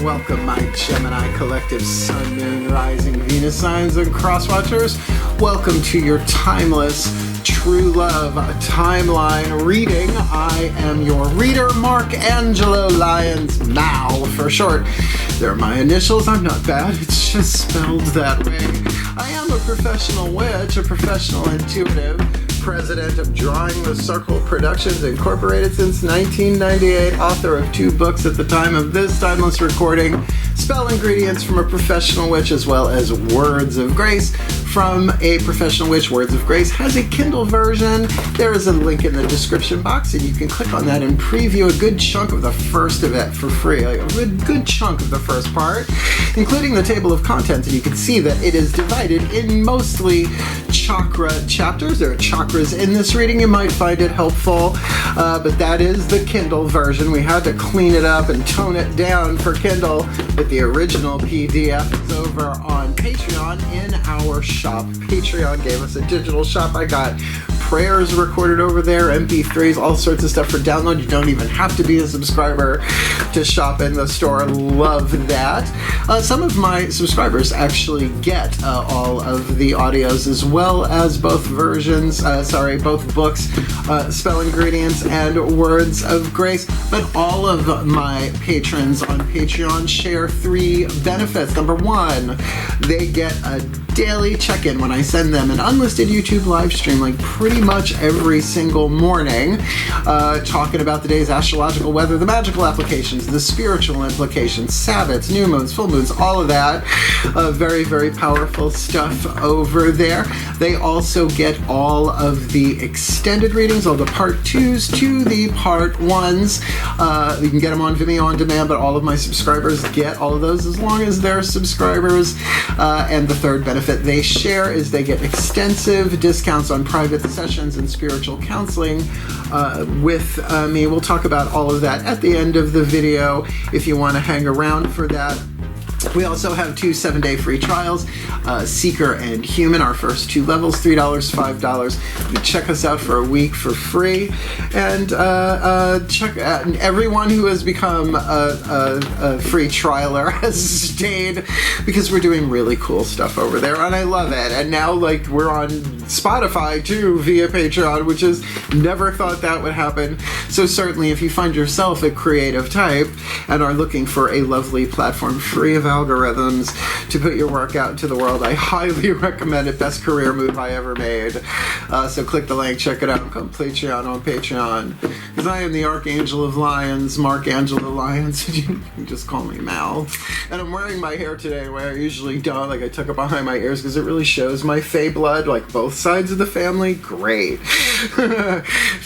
welcome my Gemini collective Sun, Moon, Rising, Venus signs and crosswatchers. Welcome to your timeless true love timeline reading. I am your reader, Mark Angelo, Lyons, Mal for short. They're my initials. I'm not bad. It's just spelled that way. I am a professional witch, a professional intuitive, president of Drawing the Circle Productions Incorporated since 1998, author of 2 books at the time of this timeless recording, Spell Ingredients from a Professional Witch, as well as Words of Grace from a Professional Witch. Words of Grace has a Kindle version. There is a link in the description box, and you can click on that and preview a good chunk of the first of it for free, like a good chunk of the first part, including the table of contents, and you can see that it is divided in mostly chakra chapters. There are chakras in this reading. You might find it helpful, but that is the Kindle version. We had to clean it up and tone it down for Kindle, but the original PDF is over on Patreon in our shop. Patreon gave us a digital shop. I got prayers recorded over there, MP3s, all sorts of stuff for download. You don't even have to be a subscriber to shop in the store. Love that. Some of my subscribers actually get all of the audios as well as both versions, both books, Spell Ingredients and Words of Grace. But all of my patrons on Patreon share 3 benefits. Number 1, they get a daily check-in when I send them an unlisted YouTube live stream, like pretty much every single morning, talking about the day's astrological weather, the magical applications, the spiritual implications, Sabbats, new moons, full moons, all of that. Very, very powerful stuff over there. They also get all of the extended readings, all the part 2s to the part 1s. You can get them on Vimeo on demand, but all of my subscribers get all of those as long as they're subscribers. And the third benefit they share is they get extensive discounts on private sessions and spiritual counseling with me. We'll talk about all of that at the end of the video if you want to hang around for that. We also have 2 7-day free trials, Seeker and Human, our first 2 levels, $3, $5. You check us out for a week for free, and check out everyone who has become a free trialer has stayed because we're doing really cool stuff over there, and I love it. And now, like, we're on Spotify too via Patreon, which is never thought that would happen. So certainly, if you find yourself a creative type and are looking for a lovely platform free of algorithms to put your work out into the world, I highly recommend it. Best career move I ever made. So click the link, check it out, come Patreon on Patreon. Because I am the Archangel of Lyons, Mark Angelo Lyons. You can just call me Mal. And I'm wearing my hair today where I usually don't. Like, I tuck it behind my ears because it really shows my Fey blood, like both sides of the family. Great.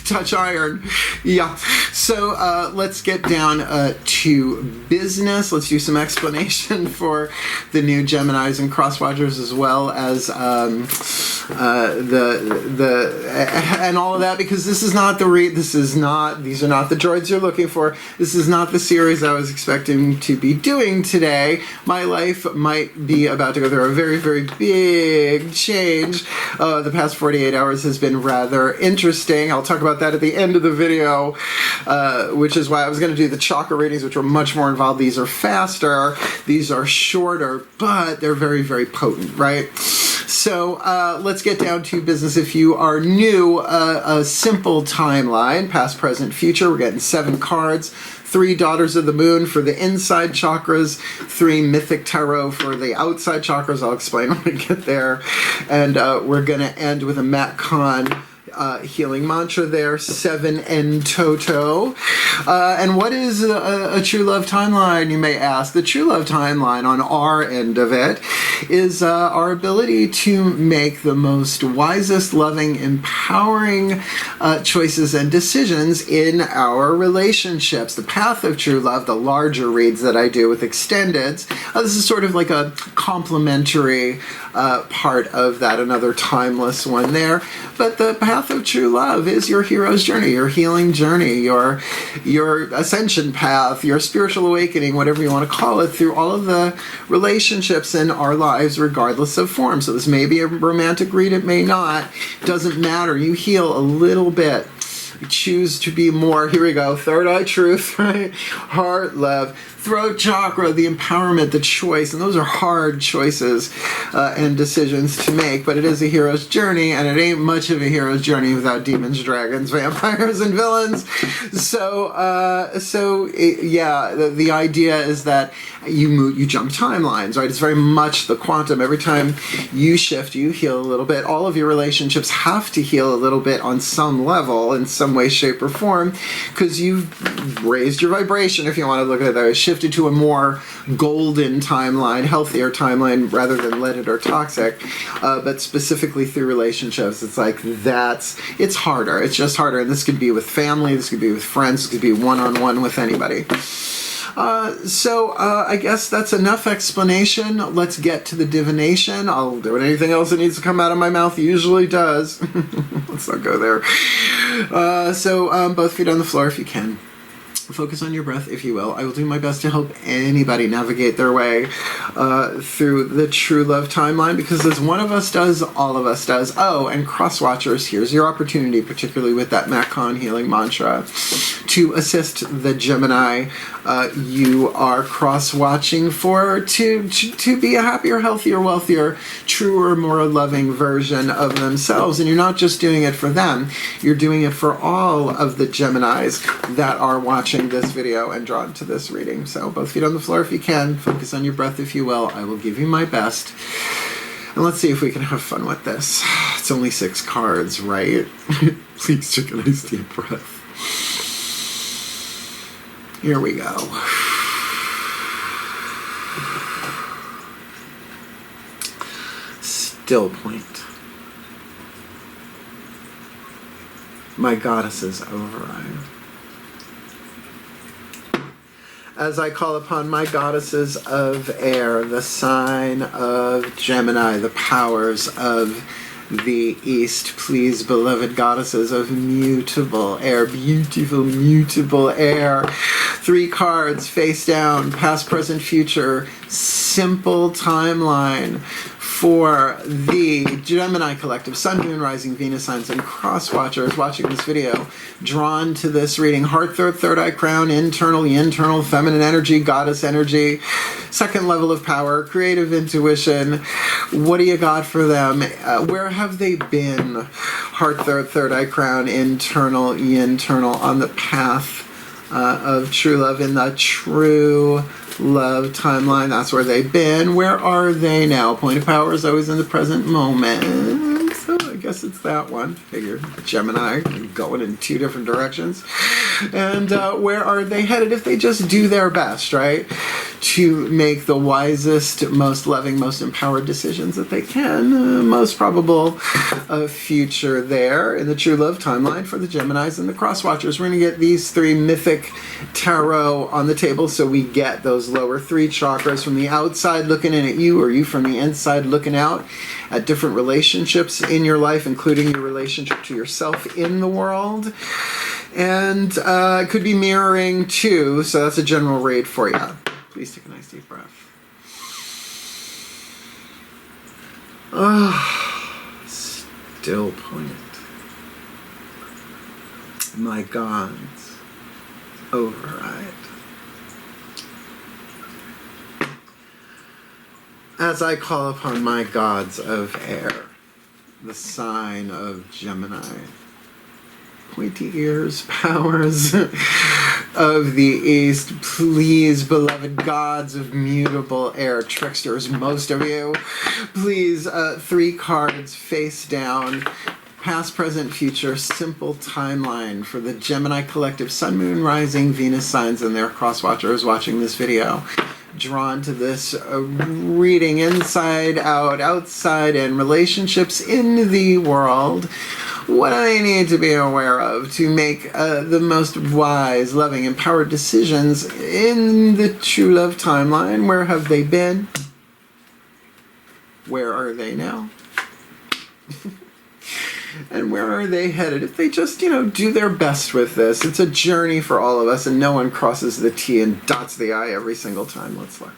Touch iron. Yeah. So let's get down to business. Let's do some explanation for the new Geminis and crosswatchers, as well as and all of that, because this is not these are not the droids you're looking for. This is not the series I was expecting to be doing today. My life might be about to go through a very, very big change. The past 48 hours has been rather interesting. I'll talk about that at the end of the video, which is why I was going to do the chakra readings, which are much more involved. These are faster. These are shorter, but they're very, very potent, right? So let's get down to business. If you are new, a simple timeline, past, present, future. We're getting 7 cards. 3 Daughters of the Moon for the inside chakras, 3 Mythic Tarot for the outside chakras. I'll explain when we get there. And we're going to end with a Matt Kahn healing mantra there, 7 in toto. And what is a true love timeline, you may ask? The true love timeline on our end of it is our ability to make the most wisest, loving, empowering choices and decisions in our relationships. The path of true love, the larger reads that I do with extendeds, this is sort of like a complementary part of that, another timeless one there. But the path of true love is your hero's journey, your healing journey, your ascension path, your spiritual awakening, whatever you want to call it, through all of the relationships in our lives, regardless of form. So this may be a romantic read, it may not. Doesn't matter. You heal a little bit choose to be more, here we go, third eye truth, right? Heart, love, throat chakra, the empowerment, the choice, and those are hard choices and decisions to make, but it is a hero's journey, and it ain't much of a hero's journey without demons, dragons, vampires, and villains. The idea is that you jump timelines, right? It's very much the quantum. Every time you shift, you heal a little bit. All of your relationships have to heal a little bit on some level, in some way, shape, or form, because you've raised your vibration, if you want to look at it that way, shifted to a more golden timeline, healthier timeline, rather than leaded or toxic. But specifically through relationships, it's like it's harder. It's just harder. And this could be with family, this could be with friends, this could be one-on-one with anybody. I guess that's enough explanation. Let's get to the divination. I'll do it. Anything else that needs to come out of my mouth usually does. Let's not go there. Both feet on the floor if you can. Focus on your breath, if you will. I will do my best to help anybody navigate their way through the true love timeline, because as one of us does, all of us does. Oh, and cross-watchers, here's your opportunity, particularly with that Macon healing mantra, to assist the Gemini you are cross-watching for, to be a happier, healthier, wealthier, truer, more loving version of themselves. And you're not just doing it for them, you're doing it for all of the Geminis that are watching this video and drawn to this reading. So both feet on the floor if you can. Focus on your breath if you will. I will give you my best. And let's see if we can have fun with this. It's only 6 cards, right? Please take a nice deep breath. Here we go. Still point. My goddess's override. As I call upon my goddesses of air, the sign of Gemini, the powers of the East, please, beloved goddesses of mutable air, beautiful, mutable air. 3 cards, face down, past, present, future, simple timeline for the Gemini collective, Sun, Moon, Rising, Venus signs, and cross-watchers watching this video, drawn to this reading. Heart, third eye crown, internal, feminine energy, goddess energy, second level of power, creative intuition. What do you got for them? Where have they been? Heart, third eye crown, internal, on the path of true love, in the true love timeline. That's where they've been. Where are they now? Point of power is always in the present moment. So I guess it's that one. Figure Gemini going in 2 different directions. And where are they headed if they just do their best, right? To make the wisest, most loving, most empowered decisions that they can. Most probable future there in the true love timeline for the Geminis and the cross-watchers. We're going to get these 3 mythic tarot on the table, so we get those lower 3 chakras from the outside looking in at you, or you from the inside looking out at different relationships in your life, including your relationship to yourself in the world. And it could be mirroring too, so that's a general read for you. Please take a nice deep breath. Still point. My God's override. As I call upon my gods of air, the sign of Gemini, pointy ears, powers of the East, please, beloved gods of mutable air, tricksters, most of you, please, 3 cards face down, past, present, future, simple timeline for the Gemini collective, Sun, Moon, Rising, Venus signs, and their cross-watchers watching this video. Drawn to this reading, inside, out, outside, and relationships in the world. What do they need to be aware of to make the most wise, loving, empowered decisions in the true love timeline? Where have they been? Where are they now? And where are they headed? If they just, do their best with this. It's a journey for all of us, and no one crosses the T and dots the I every single time. Let's look.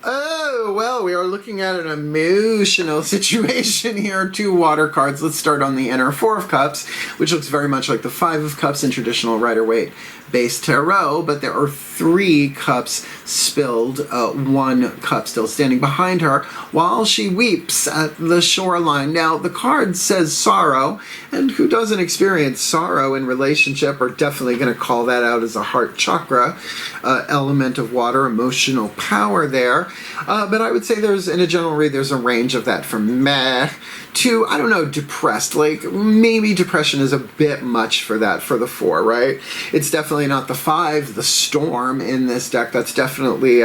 Oh, Well, we are looking at an emotional situation here. 2 water cards. Let's start on the inner 4 of Cups, which looks very much like the 5 of Cups in traditional Rider-Waite based tarot, but there are 3 cups spilled, 1 cup still standing behind her while she weeps at the shoreline. Now, the card says sorrow, and who doesn't experience sorrow in relationship are definitely going to call that out as a heart chakra element of water, emotional power there. But I would say in a general read, there's a range of that from meh to, I don't know, depressed. Like, maybe depression is a bit much for that, for the 4, right? It's definitely not the 5, the storm in this deck. That's definitely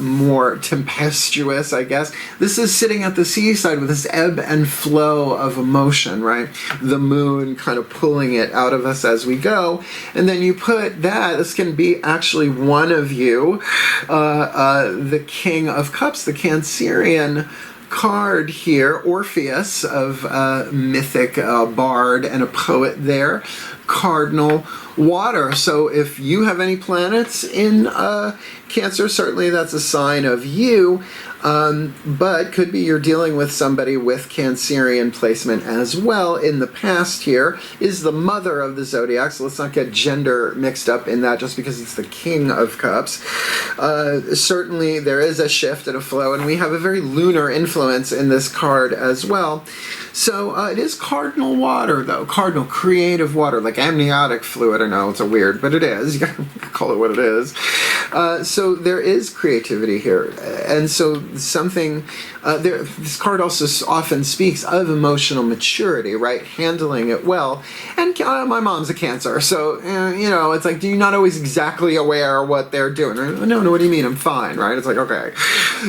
more tempestuous, I guess. This is sitting at the seaside with this ebb and flow of emotion, right? The moon kind of pulling it out of us as we go. And then you put that, this can be actually one of you, the King of Cups, the Cancerian card here, Orpheus of mythic bard and a poet there, cardinal water. So if you have any planets in Cancer, certainly that's a sign of you, but could be you're dealing with somebody with Cancerian placement as well. In the past here is the mother of the zodiac, so let's not get gender mixed up in that just because it's the King of Cups. Certainly there is a shift and a flow, and we have a very lunar influence in this card as well. So it is cardinal water, though. Cardinal creative water, like amniotic fluid. I know it's a weird, but it is. You gotta call it what it is. So there is creativity here. And so something, this card also often speaks of emotional maturity, right? Handling it well. And my mom's a Cancer, so, you know, it's like, you're not always exactly aware what they're doing. No, what do you mean? I'm fine, right? It's like, okay.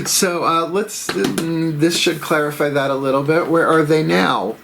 So this should clarify that a little bit. Where are they now?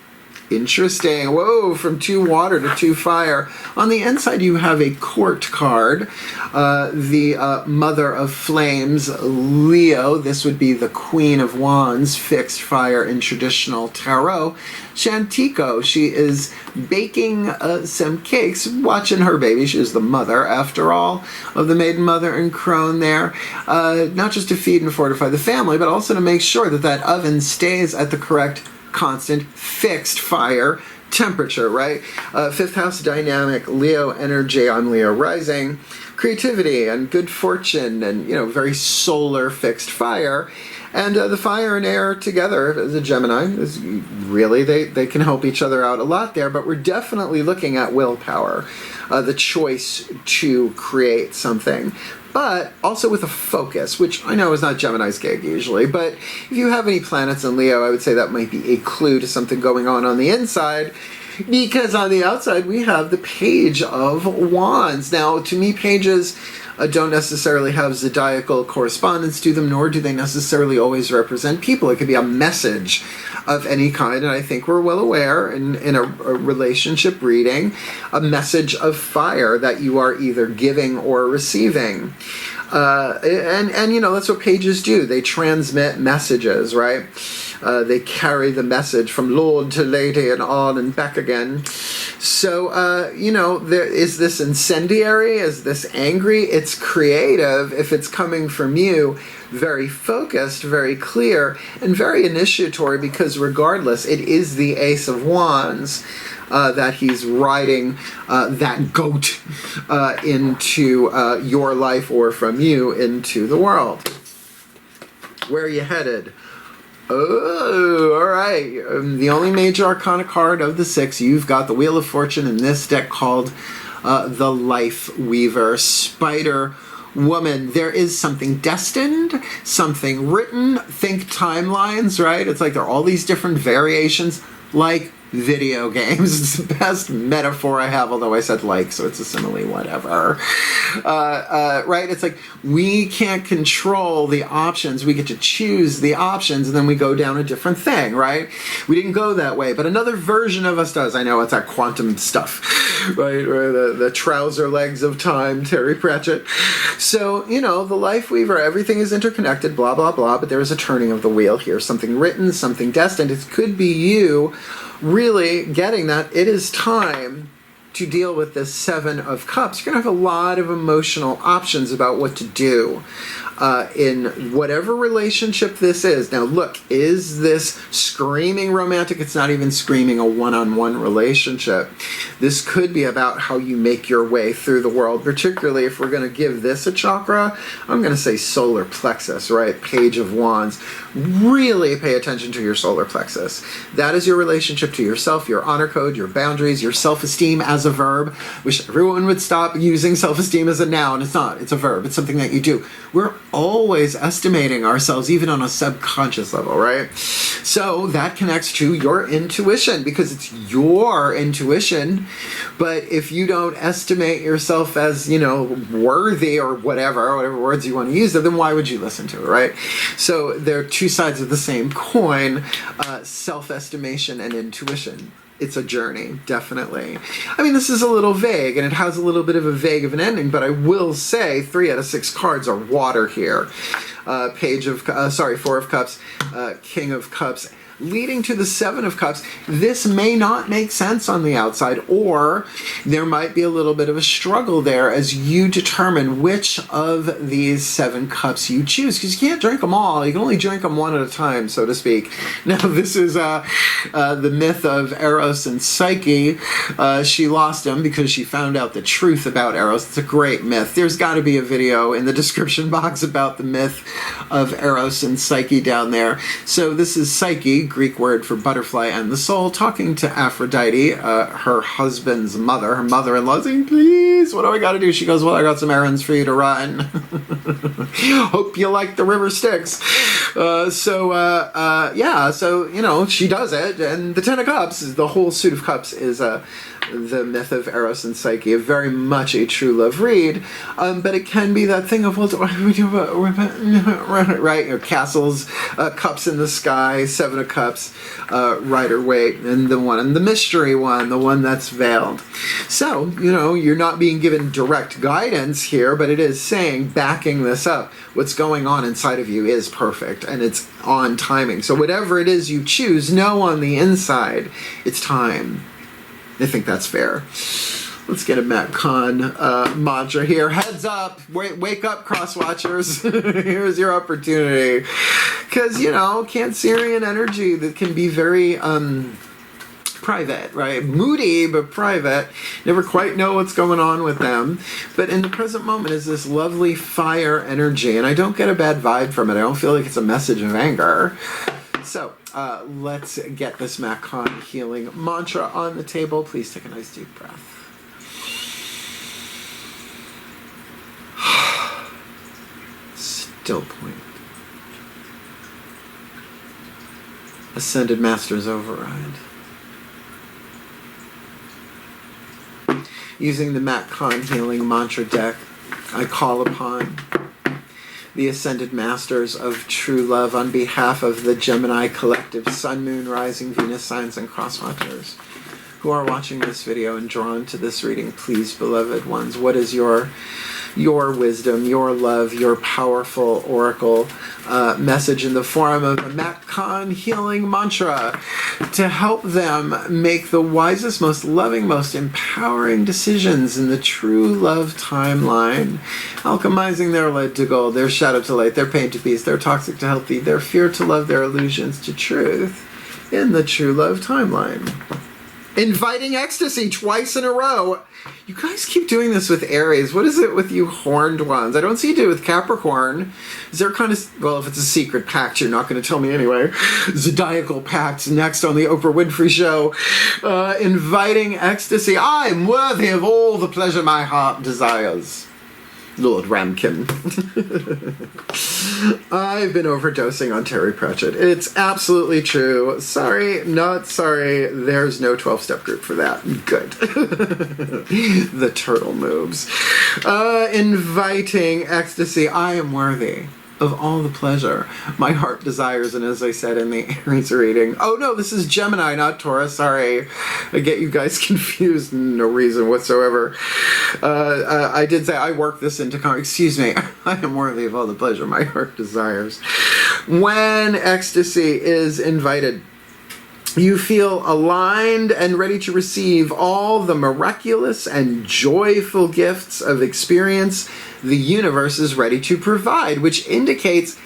Interesting. Whoa, from 2 water to 2 fire. On the inside, you have a court card. The Mother of Flames, Leo. This would be the Queen of Wands, fixed fire in traditional tarot. Shantico, she is baking some cakes, watching her baby. She is the mother, after all, of the Maiden Mother and Crone there. Not just to feed and fortify the family, but also to make sure that that oven stays at the correct constant fixed fire temperature, right? 5th house dynamic, Leo energy. I'm Leo rising. Creativity and good fortune and, you know, very solar fixed fire. And the fire and air together as a Gemini is really, they can help each other out a lot there, but we're definitely looking at willpower, the choice to create something, but also with a focus, which I know is not Gemini's gig usually, but if you have any planets in Leo, I would say that might be a clue to something going on the inside, because on the outside we have the Page of Wands. Now, to me, pages don't necessarily have zodiacal correspondence to them, nor do they necessarily always represent people. It could be a message of any kind, and I think we're well aware in a relationship reading, a message of fire that you are either giving or receiving. And you know, that's what pages do. They transmit messages, right? They carry the message from lord to lady and on and back again. So, you know, is this incendiary? Is this angry? It's creative if it's coming from you. Very focused, very clear, and very initiatory, because regardless, it is the Ace of Wands that he's riding that goat into your life, or from you into the world. Where are you headed? Oh, all right. The only major arcana card of the 6, you've got the Wheel of Fortune in this deck called the Life Weaver, Spider Woman. There is something destined, something written. Think timelines, right? It's like there are all these different variations, like video games. It's the best metaphor I have, although I said like, so it's a simile, whatever. Right? It's like we can't control the options. We get to choose the options, and then we go down a different thing, right? We didn't go that way, but another version of us does. I know, it's that quantum stuff, right? Or the trouser legs of time, Terry Pratchett. So, you know, the Life Weaver, everything is interconnected, blah, blah, blah, but there is a turning of the wheel here. Something written, something destined. It could be you really getting that it is time to deal with this Seven of Cups, you're going to have a lot of emotional options about what to do in whatever relationship this is. Now, look, is this screaming romantic? It's not even screaming a one-on-one relationship. This could be about how you make your way through the world, particularly if we're going to give this a chakra. I'm going to say solar plexus, right? Page of Wands. Really pay attention to your solar plexus. That is your relationship to yourself, your honor code, your boundaries, your self-esteem as a verb. Wish everyone would stop using self-esteem as a noun. It's not. It's a verb. It's something that you do. We're always estimating ourselves, even on a subconscious level, right? So that connects to your intuition, because it's your intuition. But if you don't estimate yourself as, worthy or whatever words you want to use, then why would you listen to it, right? So they're two sides of the same coin, self-estimation and intuition. It's a journey, definitely. I mean, this is a little vague, and it has a little bit of a vague of an ending, but I will say 3 out of 6 cards are water here. Four of Cups, King of Cups, leading to the Seven of Cups. This may not make sense on the outside, or there might be a little bit of a struggle there as you determine which of these 7 cups you choose, because you can't drink them all. You can only drink them one at a time, so to speak. Now, this is the myth of Eros and Psyche. She lost him because she found out the truth about Eros. It's a great myth. There's got to be a video in the description box about the myth of Eros and Psyche down there. So this is Psyche, Greek word for butterfly and the soul, talking to Aphrodite, her husband's mother, her mother-in-law, saying, please, what do I got to do? She goes, well, I got some errands for you to run. Hope you like the river Styx. She does it, and the 10 of Cups, the whole suit of cups, is the myth of Eros and Psyche, very much a true love read, but it can be that thing of, well, right, castles, cups in the sky, 7 of Cups, Rider-Waite, and the mystery one, the one that's veiled. So, you're not being given direct guidance here, but it is saying, backing this up, what's going on inside of you is perfect, and it's on timing. So whatever it is you choose, know on the inside, it's time. I think that's fair. Let's get a Matt Kahn mantra here. Heads up. Wake up, cross-watchers. Here's your opportunity. Because, Cancerian energy that can be very private, right? Moody, but private. Never quite know what's going on with them. But in the present moment is this lovely fire energy. And I don't get a bad vibe from it. I don't feel like it's a message of anger. So, let's get this Matt Kahn healing mantra on the table. Please take a nice deep breath. Still point. Ascended Masters Override. Using the Matt Kahn healing mantra deck, I call upon the Ascended Masters of True Love on behalf of the Gemini Collective, Sun, Moon, Rising, Venus signs, and cross-watchers who are watching this video and drawn to this reading. Please, beloved ones, what is your wisdom, your love, your powerful oracle message in the form of a Matt Kahn healing mantra to help them make the wisest, most loving, most empowering decisions in the true love timeline, alchemizing their light to gold, their shadow to light, their pain to peace, their toxic to healthy, their fear to love, their illusions to truth in the true love timeline. Inviting ecstasy twice in a row. You guys keep doing this with Aries. What is it with you horned ones? I don't see you do it with Capricorn. Is there kind of, well, if it's a secret pact, you're not going to tell me anyway. Zodiacal pact next on the Oprah Winfrey Show. Inviting ecstasy. I'm worthy of all the pleasure my heart desires. Lord Ramkin. I've been overdosing on Terry Pratchett. It's absolutely true. Sorry, not sorry. There's no 12-step group for that. Good. The turtle moves. Inviting ecstasy. I am worthy of all the pleasure my heart desires, and as I said in the Aries reading, oh no, this is Gemini, not Taurus, sorry, I get you guys confused, no reason whatsoever. I did say I worked this into, excuse me, I am worthy of all the pleasure my heart desires. When ecstasy is invited, You feel aligned and ready to receive all the miraculous and joyful gifts of experience the universe is ready to provide, which indicates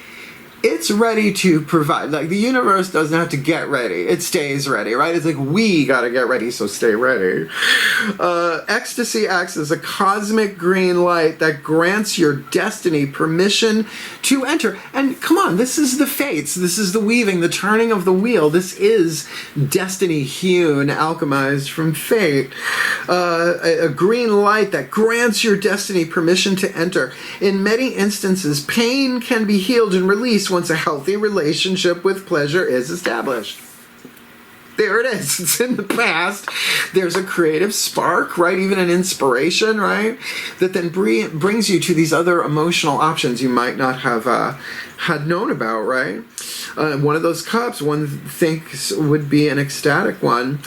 it's ready to provide. Like, the universe doesn't have to get ready. It stays ready, right? It's like, we got to get ready, so stay ready. Ecstasy acts as a cosmic green light that grants your destiny permission to enter. And come on, this is the fates. This is the weaving, the turning of the wheel. This is destiny hewn, alchemized from fate. A green light that grants your destiny permission to enter. In many instances, pain can be healed and released once a healthy relationship with pleasure is established. There it is. It's in the past. There's a creative spark, right? Even an inspiration, right? That then brings you to these other emotional options you might not have had known about, right? One of those cups, one thinks, would be an ecstatic one.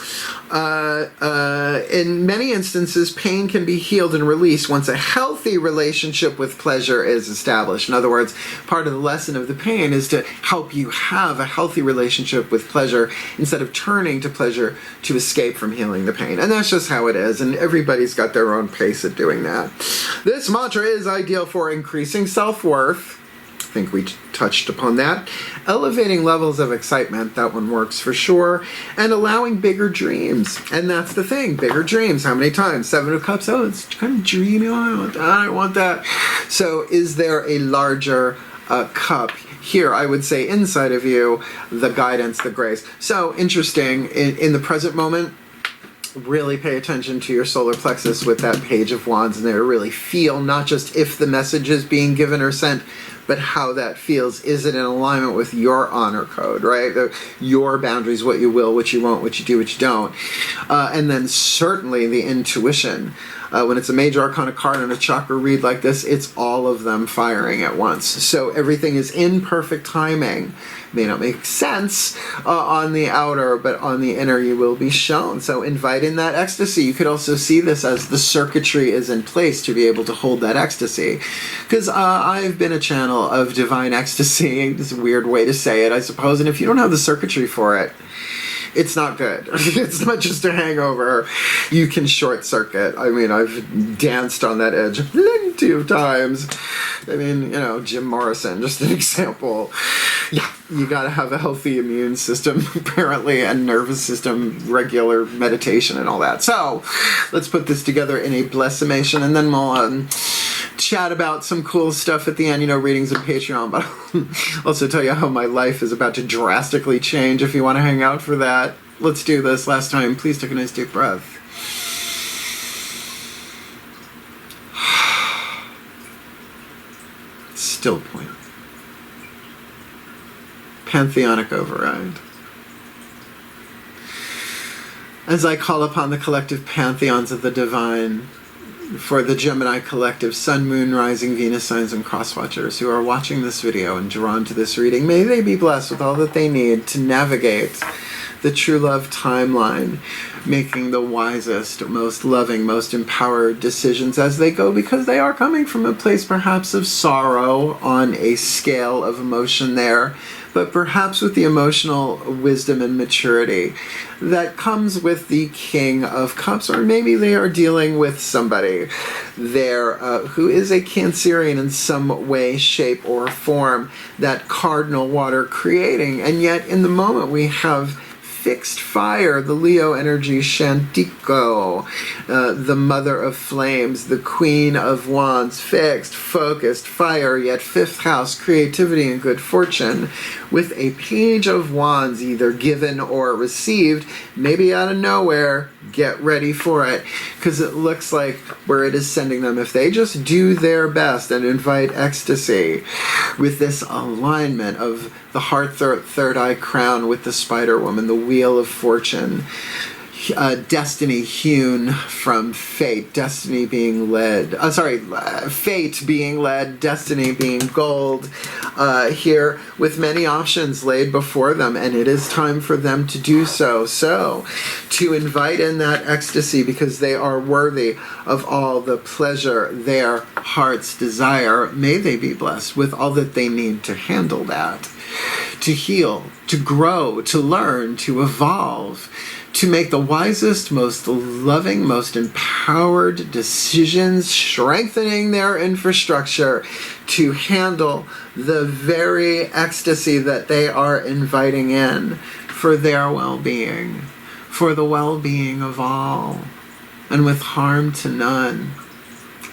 In many instances, pain can be healed and released once a healthy relationship with pleasure is established. In other words, part of the lesson of the pain is to help you have a healthy relationship with pleasure instead of turning to pleasure to escape from healing the pain. And that's just how it is, and everybody's got their own pace at doing that. This mantra is ideal for increasing self-worth. I think we touched upon that. Elevating levels of excitement, that one works for sure. And allowing bigger dreams. And that's the thing, bigger dreams. How many times? 7 of Cups. Oh, it's kind of dreamy. I don't want that. So is there a larger cup here? I would say inside of you, the guidance, the grace. So interesting, in the present moment, really pay attention to your solar plexus with that Page of Wands and there, really feel not just if the message is being given or sent, but how that feels. Is it in alignment with your honor code, right? Your boundaries, what you will, what you won't, what you do, what you don't. And then certainly the intuition. When it's a major arcana card and a chakra read like this, it's all of them firing at once. So everything is in perfect timing. May not make sense on the outer, but on the inner you will be shown. So invite in that ecstasy. You could also see this as the circuitry is in place to be able to hold that ecstasy. Because I've been a channel of divine ecstasy. It's a weird way to say it, I suppose. And if you don't have the circuitry for it, it's not good. It's not just a hangover. You can short circuit. I mean, I've danced on that edge plenty of times. I mean, Jim Morrison, just an example. Yeah, you gotta have a healthy immune system, apparently, and nervous system, regular meditation and all that. So, let's put this together in a blessimation, and then we'll chat about some cool stuff at the end, readings and Patreon, but I'll also tell you how my life is about to drastically change if you want to hang out for that. Let's do this. Last time, please take a nice deep breath. Still point. Pantheonic override. As I call upon the collective pantheons of the divine, for the Gemini collective, Sun, Moon, Rising, Venus signs, and cross-watchers who are watching this video and drawn to this reading, may they be blessed with all that they need to navigate the true love timeline, making the wisest, most loving, most empowered decisions as they go, because they are coming from a place perhaps of sorrow on a scale of emotion there, but perhaps with the emotional wisdom and maturity that comes with the King of Cups. Or maybe they are dealing with somebody there who is a Cancerian in some way, shape, or form, that cardinal water creating. And yet in the moment we have fixed fire, the Leo energy, Shantico, the mother of flames, the Queen of Wands, fixed, focused, fire, yet fifth house, creativity and good fortune, with a Page of Wands, either given or received, maybe out of nowhere. Get ready for it, because it looks like where it is sending them, if they just do their best and invite ecstasy with this alignment of the heart, third eye crown with the Spider Woman, the Wheel of Fortune, destiny hewn from fate, destiny being led, fate being led, destiny being gold, here with many options laid before them, and it is time for them to do so. So, to invite in that ecstasy, because they are worthy of all the pleasure their hearts desire, may they be blessed with all that they need to handle that. to heal, to grow, to learn, to evolve, to make the wisest, most loving, most empowered decisions, strengthening their infrastructure to handle the very ecstasy that they are inviting in for their well-being, for the well-being of all, and with harm to none,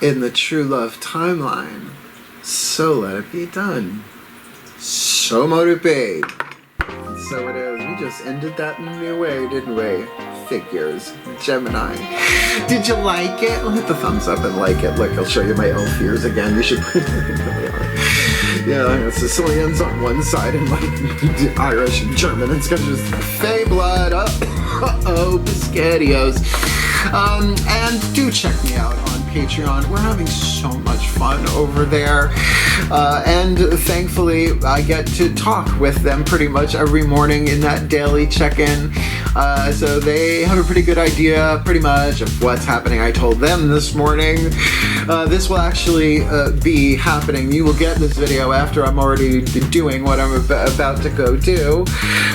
in the true love timeline. So let it be done. So mote it be. And so it is. We just ended that in a new way, didn't we? Figures. Gemini. Did you like it? Well, hit the thumbs up and like it. Look, I'll show you my elf ears again. You should put yeah, Sicilians on one side and like Irish and German. It's got just Fey blood. Uh-oh, Biscottios. And do check me out on Patreon. We're having so much fun over there. And thankfully, I get to talk with them pretty much every morning in that daily check-in. So they have a pretty good idea, pretty much, of what's happening. I told them this morning. This will actually be happening. You will get this video after I'm already doing what I'm about to go do.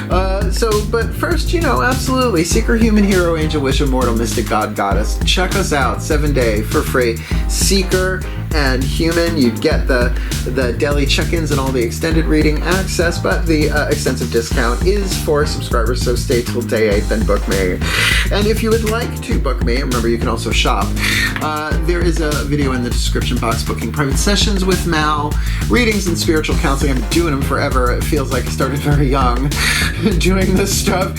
But first, absolutely. Seeker, human, hero, angel, wish, immortal, mystic, god, goddess. Check us out, 7-day for free. Seeker and human, you get the daily check-ins and all the extended reading access, but the extensive discount is for subscribers, so stay till day 8, then book me. And if you would like to book me, remember you can also shop. There is a video in the description box, booking private sessions with Mal, readings and spiritual counseling. I've been doing them forever. It feels like I started very young doing this stuff.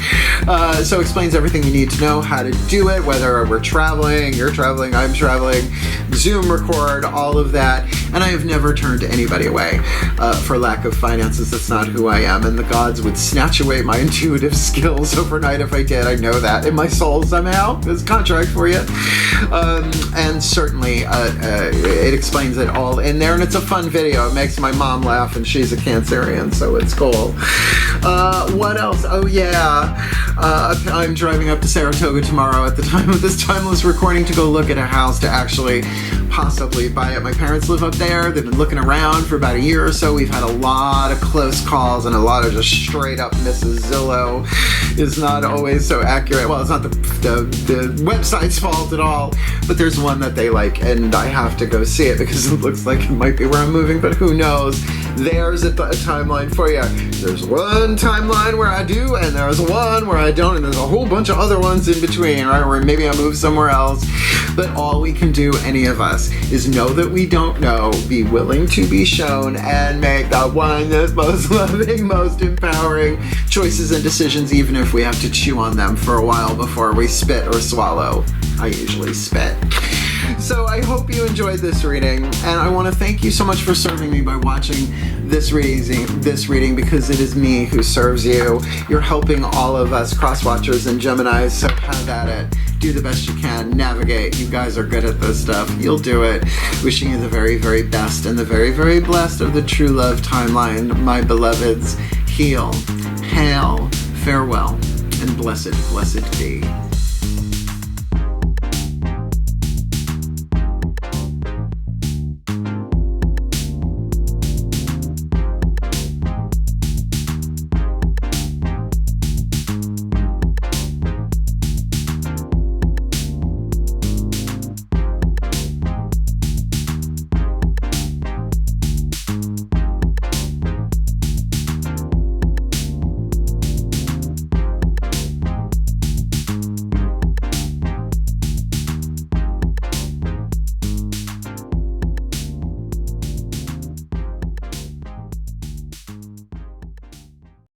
So explains everything you need to know, how to do it, whether we're traveling, you're traveling, I'm traveling, Zoom record, all of that. And I have never turned anybody away for lack of finances. That's not who I am. And the gods would snatch away my intuitive skills overnight if I did. I know that in my soul somehow. There's a contract for you. And certainly it explains it all in there. And it's a fun video. It makes my mom laugh, and she's a Cancerian, so it's cool. What else? Oh yeah. I'm driving up to Saratoga tomorrow at the time of this timeless recording to go look at a house to actually possibly buy it. My parents live up there. They've been looking around for about a year or so. We've had a lot of close calls and a lot of just straight up Mrs. Zillow is not always so accurate. Well, it's not the website's fault at all, but there's one that they like, and I have to go see it because it looks like it might be where I'm moving, but who knows. There's a timeline for you. There's one timeline where I do, and there's one where I don't, and there's a whole bunch of other ones in between, right, where maybe I move somewhere else. But all we can do, any of us, is know that we don't know, be willing to be shown, and make the one that's most loving, most empowering choices and decisions, even if we have to chew on them for a while before we spit or swallow. I usually spit. So I hope you enjoyed this reading, and I want to thank you so much for serving me by watching this reading, because it is me who serves you. You're helping all of us cross-watchers and Geminis, so have at it. Do the best you can. Navigate. You guys are good at this stuff. You'll do it. Wishing you the very, very best and the very, very blessed of the true love timeline, my beloveds. Heal, hail, farewell, and blessed, blessed be.